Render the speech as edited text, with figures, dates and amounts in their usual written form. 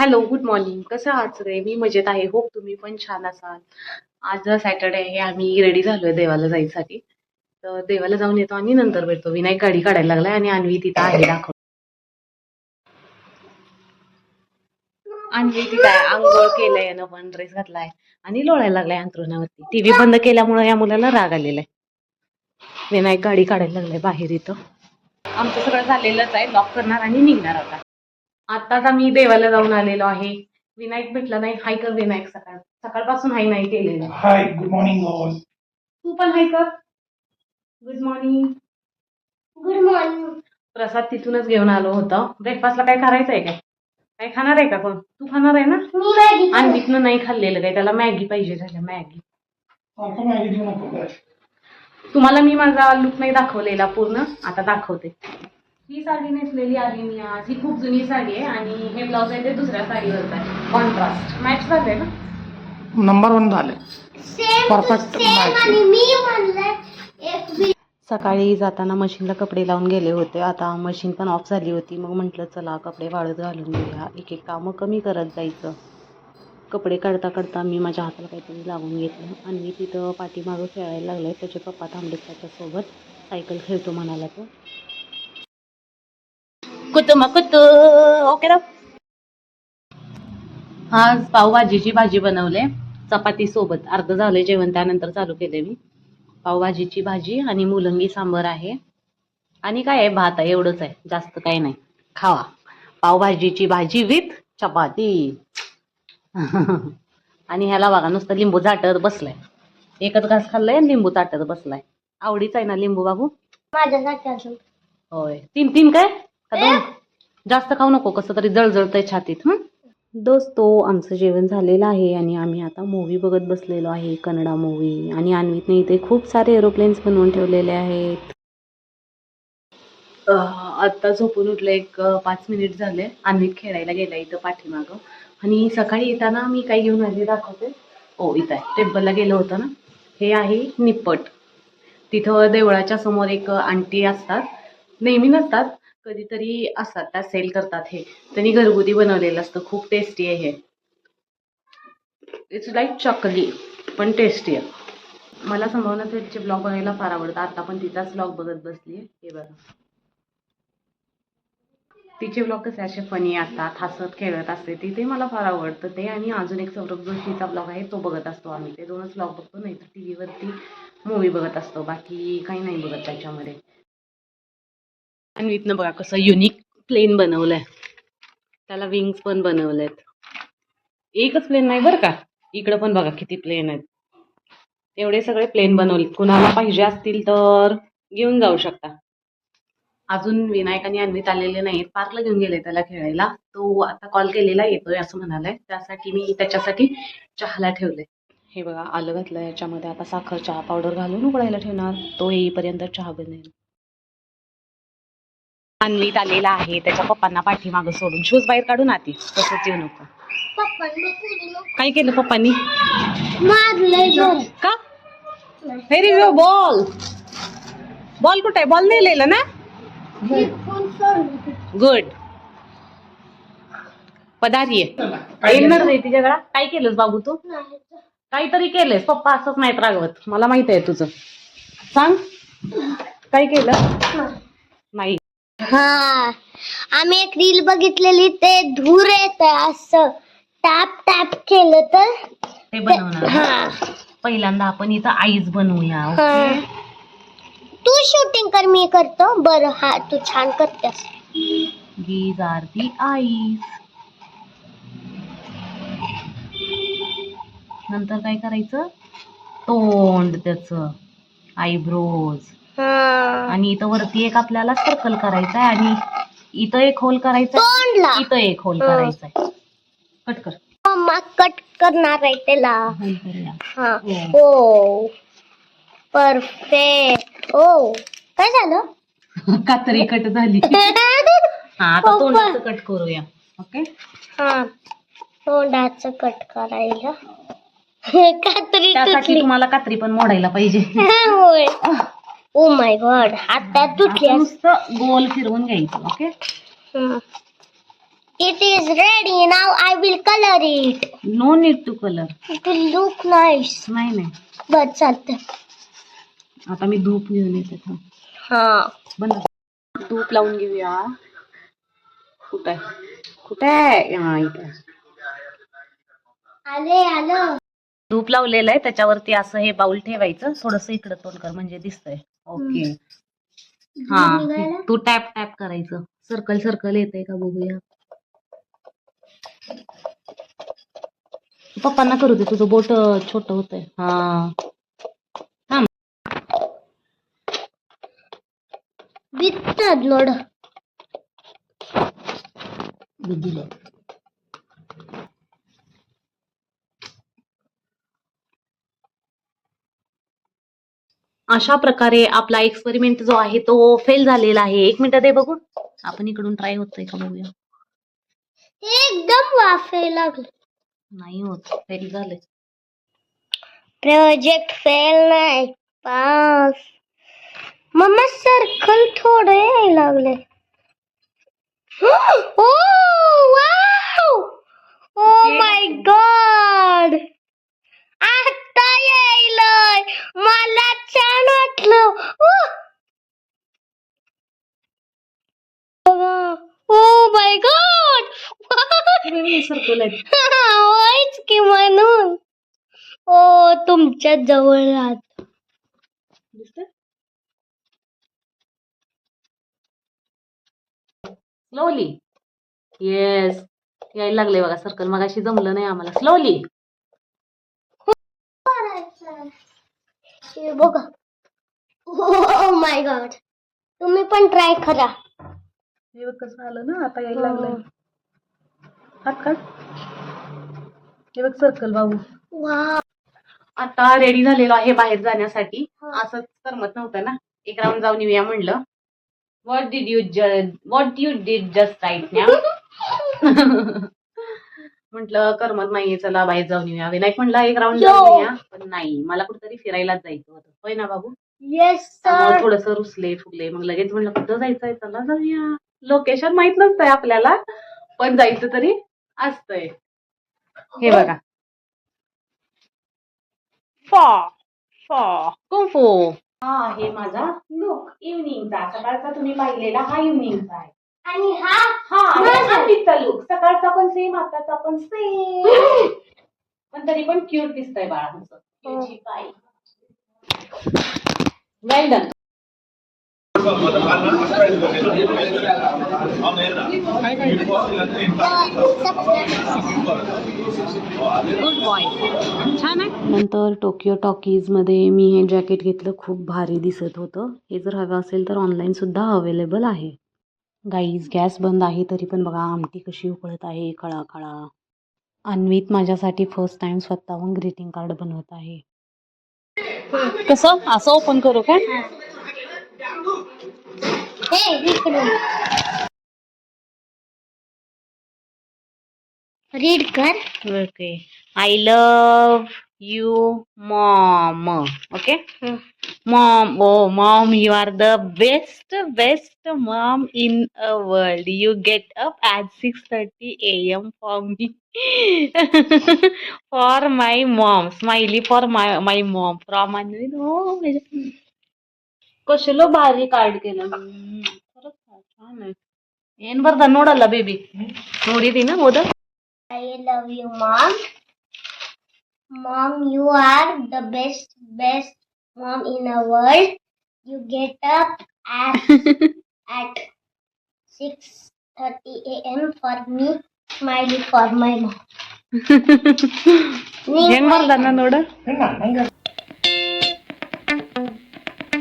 Hello, good morning. कसं आहात सगळे? मी मजेत आहे. होप तुम्ही पण छान असाल. आज सॅटर्डे आहे. आम्ही रेडी झालोय देवाला जायसाठी. तर देवाला जाऊन येतो आणि नंतर भेटतो. विनायक गाडी काढायला लागलाय आणि अन्वी तिथं आहे दाखव. अन्वी तिथं आहे, आंघोळ केलंय यानं पण ड्रेस घातलाय आणि लोळायला लागलाय अंथरुणावरती. टीव्ही बंद केल्यामुळे या मुलाला राग आलेला आहे. विनायक गाडी काढायला लागलाय बाहेर इथं. आमचं सगळं झालेलंच आहे. लॉक करणार आणि निघणार आता. आताच आम्ही देवाला जाऊन आलेलो आहे. विनायक भेटला नाही. हाय कर विनायक, सकाळपासून हाय नाही केलेलं. Hi, good morning all. तू पण हाय कर. Good morning. Good morning. प्रसाद तिथूनच घेऊन आलो होतं. ब्रेकफास्टला काय करायचंय काय? काय खाणार आहे का कोण? तू खाणार आहे ना? मी मॅगी आणखीन नाही खाल्लेलं काय, त्याला मॅगी पाहिजे झालं. मॅगी. आता मॅगी देऊ नको काय. तुम्हाला मी माझा लुक नाही दाखवलेला पूर्ण, आता दाखवते. ही साडी नेसलेली आहे मी आज. ही खूप जुनी साडी आहे आणि हे ब्लाउज आहे ते दुसऱ्या साडीवरच आहे. कॉन्ट्रास्ट मॅच झालंय ना. नंबर 1 झाले. Same perfect match. आणि मी म्हणलं एक सकाळी जाताना मशीनला कपडे लावून गेले होते. आता मशीन पण ऑफ झाली होती. मग म्हटलं चला कपडे वाळत घालून घेऊया. एक एक कामं कमी करत जायचं. कपडे काढता काढता मी माझ्या हाताला काहीतरी लागून घेतलं आणि तिथं पाठीमागं खेळायला लागले. त्याचे पप्पा थांबले त्याच्यासोबत. सायकल खेळतो म्हणाला तो. कुतुम कुतू ओके ना. आज पावभाजीची भाजी बनवले चपाती सोबत. अर्ध झाले जेवण, त्यानंतर चालू केले मी. पावभाजीची भाजी आणि मुलंगी सांबर आहे आणि काय आहे, भात आहे. एवढंच आहे, जास्त काही नाही. खावा पावभाजीची भाजी विथ चपाती. आणि ह्याला बघा नुसतं लिंबू चाटत बसलाय. एकच घास खाल्लाय आणि लिंबू चाटत बसलाय. आवडीच आहे ना लिंबू बाबू? माझ्यासाठी अजून होय. 3 काय का 2? जास्त खाऊ नको, कसं तरी जळजळतंय छातीत. दोस्तो, आमचं जेवण झालेलं आहे आणि आम्ही आता मूवी बघत बसलेलो आहे, कन्नडा मूवी. आणि अन्वीतने इथे खूप सारे एरोप्लेन्स बनवून ठेवलेले आहेत. आत्ता झोपून उठलं, एक 5 मिनिट झाले. अन्वीत खेळायला गेला इथं पाठीमागं. आणि सकाळी येताना मी काय घेऊन आले दाखवते. इथं आहे, टेम्पलला गेलो होतं ना. हे आहे निप्पट. तिथं देवळाच्या समोर एक आंटी असतात, नेहमी नसतात, कधीतरी असतात, त्या सेल करतात. हे त्यांनी घरगुती बनवलेलं असतं. खूप टेस्टी आहे हे. इट्स लाईक चकली पण टेस्टी आहे. मला संभावना सेटचे ब्लॉग बघायला फार आवडतं. आता पण तिचाच ब्लॉग बघत बसली. हे बघा, तिचे ब्लॉग कसे असे फनी असतात, हसत खेळत असते ते मला फार आवडतं. ते आणि अजून एक सौरभ जोशीचा ब्लॉग आहे, तो बघत असतो आम्ही. ते 2च ब्लॉग बघतो. नाही तर टीव्हीवरती मूवी बघत असतो, बाकी काही नाही बघत त्याच्यामध्ये. अन्वीतनं बघा कसं युनिक प्लेन बनवलंय. त्याला विंग्स पण बनवलेत. एकच प्लेन नाही बरं का, इकडं पण बघा किती प्लेन आहेत. एवढे सगळे प्लेन बनवलेत. कुणाला पाहिजे असतील तर घेऊन जाऊ शकता. अजून विनायक आणि अन्वित आलेले नाहीत. पार्कला घेऊन गेले त्याला खेळायला. तो आता कॉल केलेला येतोय असं म्हणालाय. त्यासाठी मी त्याच्यासाठी चहाला ठेवले. हे बघा, आलं घातलं याच्यामध्ये. आता साखर चहा पावडर घालून उकळायला ठेवणार. तो येईपर्यंत चहा बनेल. अन्वित आलेला आहे त्याच्या पप्पांना पाठीमागं सोडून. शूज बाहेर काढून आती, तसंच येऊ नको. काय केलं पप्पांनी? मारलंय का? Very ball. बॉल कुठे आहे? बॉल नेलेला ना. गुड. पदारी आहे येणार नाही तिच्याकडे. काय केलंस बाबू तू? काहीतरी केलंस. पप्पा असंच नाहीत रागवत, मला माहित आहे तुझं. सांग काय केलं? नाही. हा, आम्ही एक रील बघितलेली, ते धूर येत असं टॅप टॅप केलं तर ते बनवणार. पहिल्यांदा आपण इथं आईस बनवूया. ओके, तू शूटिंग कर, मी करतो. बरं, हा तू छान करतेस. These are the ice. नंतर काय करायचं? तोंड, त्याचं आयब्रोज. आणि इथं वरती एक आपल्याला सर्कल करायचं आहे आणि इथं एक होल करायचा, इथं एक होल करायचा आहे. कट कर. मम्मा कट करणार आहे त्याला. होल करूया. हा. हो, परफेक्ट. ओ, काय झालं? कात्री कट झाली. हा, आता तोंडाचं कट करूया. ओके, हा, तोंडाचं कट करायला कात्री त्यासाठी तुम्हाला कात्री पण मोडायला पाहिजे. होय. ओ माय गॉड, आता तुटली. नुसतं गोल फिरवून घ्यायचं. Okay, It is ready. Now I will color it. No need to colour. It will look nice. नाही नाही, बस चालतंय. आता मी धूप घेऊन येते थांब. हा. बंद. धूप लावून घेऊया. कुठे आहे? हा इथे. आलं. धूप लावलेलं आहे, त्याच्यावरती असं हे बाउल ठेवायचं. थोडस इकडं तोंड कर म्हणजे दिसतंय. ओके. हा, तू टॅप टॅप करायचं. सर्कल सर्कल येतंय का बघूया. पप्पांना करू दे, तुझं बोट छोट होतंय. हा ಬಿತ್ತದ್ ನೋಡು. ಬಿದ್ದಿಲ್ಲ. अशा प्रकारे आपला एक्सपेरिमेंट जो आहे तो फेल झालेला आहे. 1 मिनिट दे बघू, आपण इकडून ट्राय होतोय का बघूया. एकदम वाफे लागले. नाही होत, फेल झालंय. प्रोजेक्ट फेल नाही, पास. मम्मा सर्कल थोडे यायला लागले. ओ वाव, ओ माय गॉड, आता यायलंय. मला छान वाटलं. Oh my God. सर्कल आहे. होयच की म्हणून. ओ तुमच्या जवळ राहत. स्लोली. येस, यायला लागले बघा सर्कल. मगाशी जमलं नाही आम्हाला. स्लोली. हे बघा. ओ माय गॉड, तुम्ही पण ट्राय करा. हे बघ कसं आलं ना, आता यायला लागलंय. हात काढ. हे बघ सर्कल बाबू. वाव. आता रेडी झालेलो आहे बाहेर जाण्यासाठी. असंच करमत नव्हतं ना, एक राऊंड जाऊन येऊया म्हणलं. What you did just right now. म्हटलं करमत नाहीये, चला बाहेर जाऊन येऊया. विनायक म्हणला एक राऊंड जाऊन येऊया, पण नाही, मला कुठेतरी फिरायलाच जायचं होतं. होय ना बाबू. Yes sir. थोडस रुसले फुगले, मग लगेच म्हणलं कुठं जायचंय, चला जाऊया. लोकेशन माहित नसतंय आपल्याला, पण जायचं तरी असतंय. हे बघा, कुंफू. हा आहे माझा लुक इव्हनिंगचा. सकाळचा तुम्ही पाहिलेला हा इव्हनिंगचा आहे. आणि हा हा दिसता लुक. सकाळचा पण सेम, आताचा पण सेम, पण तरी पण क्यूट दिसतंय बाळा तुमचं. वेल डन. Good boy. छान आहे. नंतर टोकियो टॉकीज मध्ये मी हे जॅकेट घेतलं, खूप भारी दिसत होतं. हे जर हवं असेल तर ऑनलाईन सुद्धा अवेलेबल आहे. गाईज, गॅस बंद आहे तरी पण बघा आमटी कशी उकळत आहे, खळाखळा. अन्वित माझ्यासाठी फर्स्ट टाइम स्वतःहून ग्रीटिंग कार्ड बनवत आहे. कसं असं ओपन करू का? रीड कर. Okay. I love you mom. Okay. Mom, oh mom, you are the best mom in a world. You get up at 6:30 a.m. for me. For my mom. Smiley for my mom. From Anvin. Oh, कसलं भारी card केलं. खरंच छान आहे. ಏನ್ ಬರ್ದ ನೋಡಲ್ಲ baby, ನೋಡಿದೀನ ಓದ. I love you, mom. Mom, you are the best mom in the world. You get up at 6:30 a.m. for me. Smiley for my mom. ಹೆಂಗ್ ಬರ್ದ ನೋಡ. ಹೆಂಗ